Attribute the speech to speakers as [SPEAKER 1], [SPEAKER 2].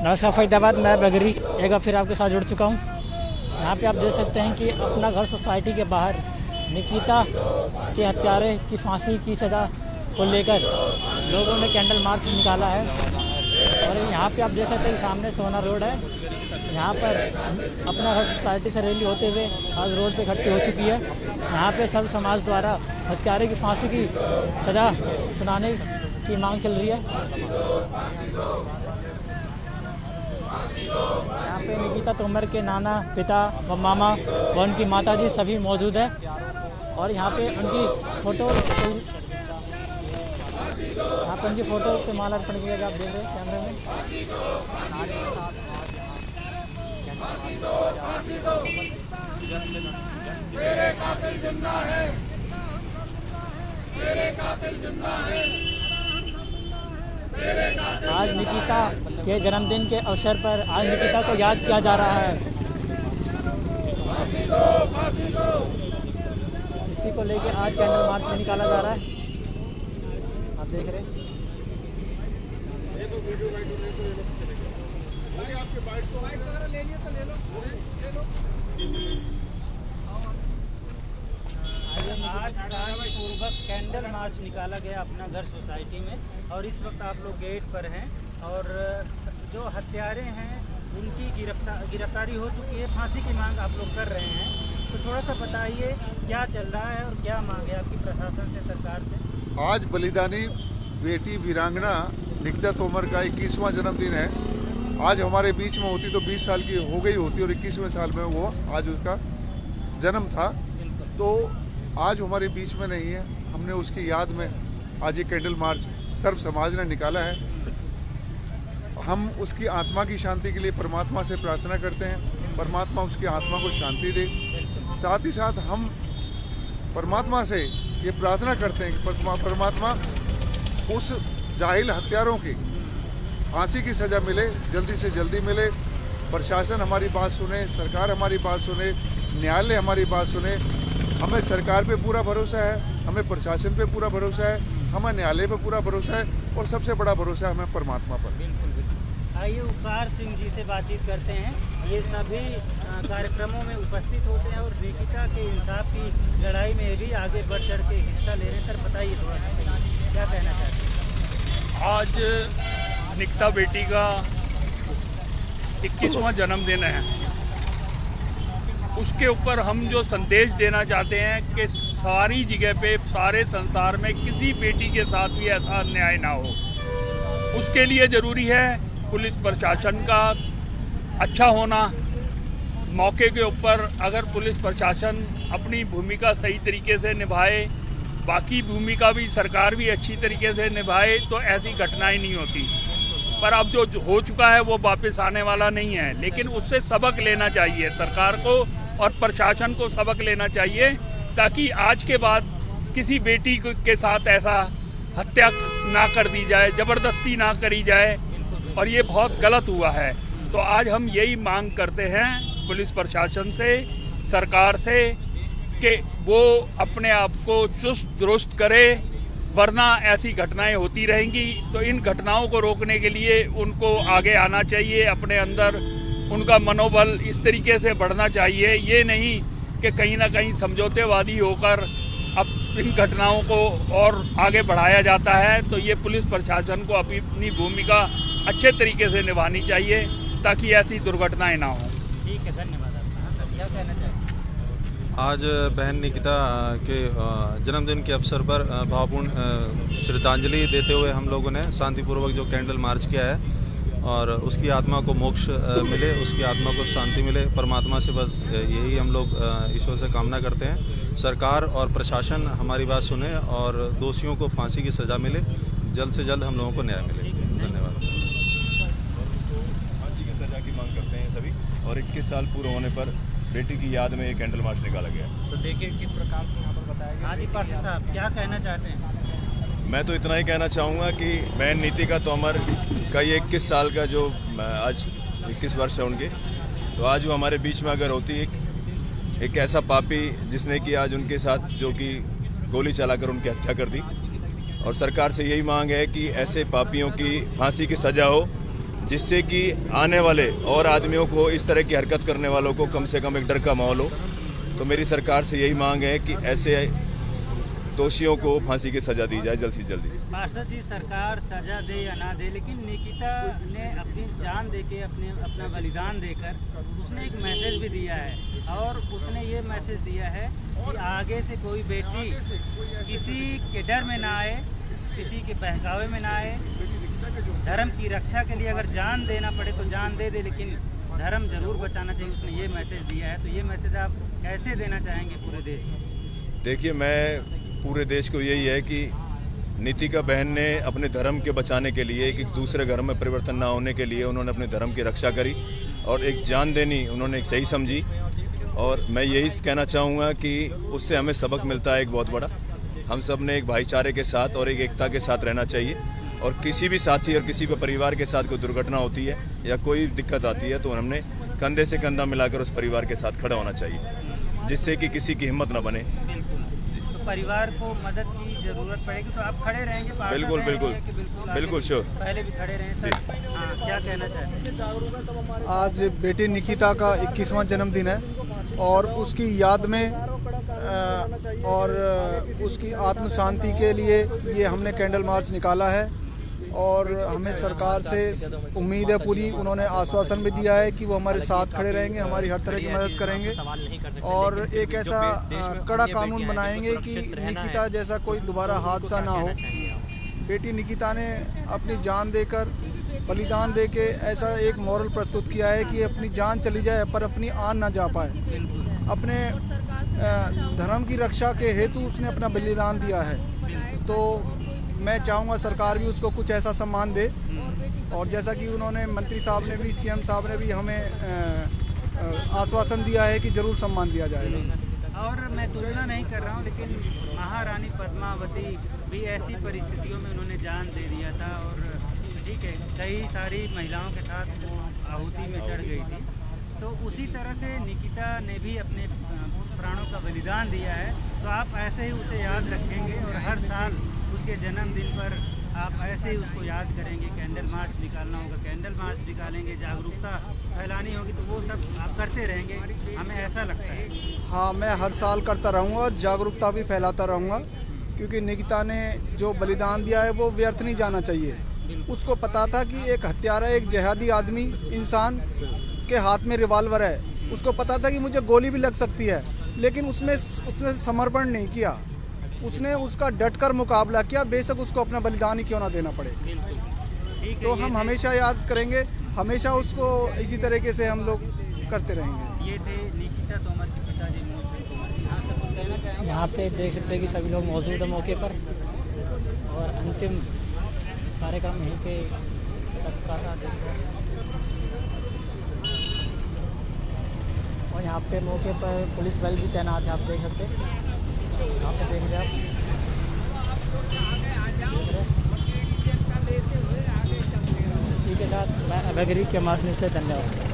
[SPEAKER 1] नमस्कार फरीदाबाद, मैं बगरी एक बार फिर आपके साथ जुड़ चुका हूँ। यहाँ पे आप देख सकते हैं कि अपना घर सोसाइटी के बाहर निकिता के हत्यारे की फांसी की सज़ा को लेकर लोगों ने कैंडल मार्च निकाला है। और यहाँ पे आप देख सकते हैं कि सामने सोना रोड है। यहाँ पर अपना घर सोसाइटी से रैली होते हुए आज रोड पे इकट्ठी हो चुकी है। यहाँ पे सब समाज द्वारा हत्यारे की फांसी की सज़ा सुनाने की मांग चल रही है। यहाँ पे निकिता तोमर के नाना, पिता व मामा व उनकी माताजी सभी मौजूद है। और यहाँ पे उनकी फ़ोटो पे माला अर्पण किया गया। आप देख रहे हैं कैमरे में।
[SPEAKER 2] तेरे कातिल जिंदा है, तेरे कातिल जिंदा है।
[SPEAKER 1] आज निकिता के जन्मदिन के अवसर पर आज निकिता को याद किया जा रहा है। इसी को लेकर आज कैंडल मार्च में निकाला जा रहा है। आप देख रहे हैं। आज पूर्वक कैंडल मार्च निकाला गया अपना घर सोसाइटी में, और इस वक्त आप लोग गेट पर हैं और जो हत्यारे हैं उनकी गिरफ्तारी हो चुकी है। फांसी की मांग आप लोग कर रहे हैं, तो थोड़ा सा बताइए क्या चल रहा है और क्या मांग है आपकी प्रशासन से, सरकार से।
[SPEAKER 2] आज बलिदानी बेटी वीरांगना निकिता तोमर का 21वां जन्मदिन है। आज हमारे बीच में होती तो 20 साल की हो गई होती और 21वें साल में वो आज उसका जन्म था। तो आज हमारे बीच में नहीं है। हमने उसकी याद में आज ये कैंडल मार्च सर्व समाज ने निकाला है। हम उसकी आत्मा की शांति के लिए परमात्मा से प्रार्थना करते हैं, परमात्मा उसकी आत्मा को शांति दे। साथ ही साथ हम परमात्मा से ये प्रार्थना करते हैं कि परमात्मा उस जाहिल हत्यारों की फांसी की सज़ा मिले, जल्दी से जल्दी मिले। प्रशासन हमारी बात सुने, सरकार हमारी बात सुने, न्यायालय हमारी बात सुने। हमें सरकार पे पूरा भरोसा है, हमें प्रशासन पे पूरा भरोसा है, हमें न्यायालय पे पूरा भरोसा है, और सबसे बड़ा भरोसा है हमें परमात्मा पर।
[SPEAKER 1] बिल्कुल। आइए उपकार सिंह जी से बातचीत करते हैं। ये सभी कार्यक्रमों में उपस्थित होते हैं और निकिता के इंसाफ की लड़ाई में भी आगे बढ़ चढ़ के हिस्सा ले रहे हैं। सर बताइए थोड़ा क्या कहना चाहते हैं।
[SPEAKER 3] आज निकिता बेटी का 21वां जन्मदिन है। उसके ऊपर हम जो संदेश देना चाहते हैं कि सारी जगह पे, सारे संसार में किसी बेटी के साथ भी ऐसा अन्याय ना हो। उसके लिए ज़रूरी है पुलिस प्रशासन का अच्छा होना। मौके के ऊपर अगर पुलिस प्रशासन अपनी भूमिका सही तरीके से निभाए, बाकी भूमिका भी सरकार भी अच्छी तरीके से निभाए, तो ऐसी घटनाएं नहीं होती। पर अब जो हो चुका है वो वापस आने वाला नहीं है। लेकिन उससे सबक लेना चाहिए सरकार को और प्रशासन को, सबक लेना चाहिए, ताकि आज के बाद किसी बेटी के साथ ऐसा हत्या ना कर दी जाए, ज़बरदस्ती ना करी जाए। और ये बहुत गलत हुआ है। तो आज हम यही मांग करते हैं पुलिस प्रशासन से, सरकार से, कि वो अपने आप को चुस्त दुरुस्त करे, वरना ऐसी घटनाएं होती रहेंगी। तो इन घटनाओं को रोकने के लिए उनको आगे आना चाहिए, अपने अंदर उनका मनोबल इस तरीके से बढ़ना चाहिए। ये नहीं कि कहीं ना कहीं समझौतेवादी होकर अब इन घटनाओं को और आगे बढ़ाया जाता है। तो ये पुलिस प्रशासन को अपनी भूमिका अच्छे तरीके से निभानी चाहिए, ताकि ऐसी दुर्घटनाएं ना हों।
[SPEAKER 1] ठीक है, धन्यवाद आपका। क्या कहना चाहिए।
[SPEAKER 4] आज बहन निकिता के जन्मदिन के अवसर पर भावपूर्ण श्रद्धांजलि देते हुए हम लोगों ने शांतिपूर्वक जो कैंडल मार्च किया है, और उसकी आत्मा को मोक्ष मिले, उसकी आत्मा को शांति मिले। परमात्मा से बस यही हम लोग ईश्वर से कामना करते हैं। सरकार और प्रशासन हमारी बात सुने और दोषियों को फांसी की सज़ा मिले, जल्द से जल्द हम लोगों को न्याय मिले। धन्यवाद।
[SPEAKER 5] फांसी की सज़ा की मांग करते हैं सभी, और 21 साल पूरे होने पर बेटी की याद में ये कैंडल मार्च निकाला गया।
[SPEAKER 1] तो देखिए किस प्रकार से यहाँ पर बताया गया। हाँ जी, पाठक साहब क्या कहना चाहते हैं।
[SPEAKER 5] मैं तो इतना ही कहना चाहूँगा कि बहन निकिता तोमर का ये 21 साल का जो आज 21 वर्ष है उनके, तो आज वो हमारे बीच में अगर होती एक ऐसा पापी जिसने कि आज उनके साथ जो कि गोली चलाकर उनकी हत्या कर दी, और सरकार से यही मांग है कि ऐसे पापियों की फांसी की सज़ा हो, जिससे कि आने वाले और आदमियों को, इस तरह की हरकत करने वालों को कम से कम एक डर का माहौल हो। तो मेरी सरकार से यही मांग है कि ऐसे दोषियों को फांसी की सज़ा दी जाए जल्द से जल्दी।
[SPEAKER 6] पार्षद जी, सरकार सजा दे या ना दे, लेकिन निकिता ने अपनी जान देके अपना बलिदान देकर उसने एक मैसेज भी दिया है, और उसने ये मैसेज दिया है कि आगे से कोई बेटी किसी के डर में ना आए, किसी के बहकावे में ना आए। धर्म की रक्षा के लिए अगर जान देना पड़े तो जान दे दे, लेकिन धर्म जरूर बचाना चाहिए। उसने ये मैसेज दिया है, तो ये मैसेज आप कैसे देना चाहेंगे पूरे देश को?
[SPEAKER 5] देखिए, मैं पूरे देश को यही है कि नीतिका बहन ने अपने धर्म के बचाने के लिए, एक दूसरे धर्म में परिवर्तन ना होने के लिए उन्होंने अपने धर्म की रक्षा करी और एक जान देनी उन्होंने एक सही समझी। और मैं यही कहना चाहूँगा कि उससे हमें सबक मिलता है एक बहुत बड़ा। हम सब ने एक भाईचारे के साथ और एक एकता के साथ रहना चाहिए, और किसी भी साथी और किसी भी परिवार के साथ कोई दुर्घटना होती है या कोई दिक्कत आती है तो हमने कंधे से कंधा मिलाकर उस परिवार के साथ खड़ा होना चाहिए, जिससे कि किसी की हिम्मत न बने।
[SPEAKER 6] तो परिवार को मदद की जरूरत पड़ेगी तो आप खड़े रहेंगे?
[SPEAKER 5] बिल्कुल बिल्कुल बिल्कुल श्योर।
[SPEAKER 6] पहले भी खड़े रहे सर। हाँ, क्या कहना चाहते हैं?
[SPEAKER 7] आज बेटी निकिता का 21वां जन्मदिन है, और उसकी याद में और उसकी आत्म शांति के लिए ये हमने कैंडल मार्च निकाला है। और हमें सरकार से उम्मीद है पूरी, उन्होंने आश्वासन भी दिया है कि वो हमारे साथ खड़े रहेंगे, हमारी हर तरह की मदद करेंगे, और एक ऐसा कड़ा कानून बनाएंगे कि निकिता जैसा कोई दोबारा हादसा ना हो। बेटी निकिता ने अपनी जान देकर, बलिदान देके ऐसा एक मॉरल प्रस्तुत किया है कि अपनी जान चली जाए पर अपनी आन ना जा पाए। अपने धर्म की रक्षा के हेतु उसने अपना बलिदान दिया है। तो मैं चाहूँगा सरकार भी उसको कुछ ऐसा सम्मान दे, और जैसा कि उन्होंने मंत्री साहब ने भी, सीएम साहब ने भी हमें आश्वासन दिया है कि ज़रूर सम्मान दिया जाएगा।
[SPEAKER 6] और मैं तुलना नहीं कर रहा हूँ, लेकिन महारानी पद्मावती भी ऐसी परिस्थितियों में उन्होंने जान दे दिया था, और ठीक है, कई सारी महिलाओं के साथ वो आहुति में चढ़ गई थी। तो उसी तरह से निकिता ने भी अपने प्राणों का बलिदान दिया है। तो आप ऐसे ही उसे याद रखेंगे, और हर साल उसके जन्मदिन पर आप ऐसे ही उसको याद करेंगे। कैंडल मार्च निकालना होगा, कैंडल मार्च निकालेंगे, जागरूकता फैलानी होगी, तो वो सब आप करते रहेंगे, हमें ऐसा लगता है।
[SPEAKER 7] हाँ, मैं हर साल करता रहूँगा और जागरूकता भी फैलाता रहूँगा, क्योंकि निकिता ने जो बलिदान दिया है वो व्यर्थ नहीं जाना चाहिए। उसको पता था कि एक हत्यारा, एक जिहादी आदमी, इंसान के हाथ में रिवॉल्वर है, उसको पता था कि मुझे गोली भी लग सकती है, लेकिन उसने समर्पण नहीं किया। उसने उसका डटकर मुकाबला किया, बेशक उसको अपना बलिदान ही क्यों ना देना पड़े। तो हम हमेशा याद करेंगे, हमेशा उसको इसी तरीके से हम लोग करते रहेंगे।
[SPEAKER 6] ये थे निकिता तोमर के पिताजी मनोज तोमर।
[SPEAKER 1] यहाँ पे देख सकते हैं कि सभी लोग मौजूद हैं मौके पर, और अंतिम कार्यक्रम यहीं पे कर रहा है। और यहाँ पे मौके पर पुलिस बल भी तैनात है, आप देख सकते हैं। यहाँ पे देख रहे हैं आप। इसी के साथ मैं अभय गिरी के माध्यम से धन्यवाद।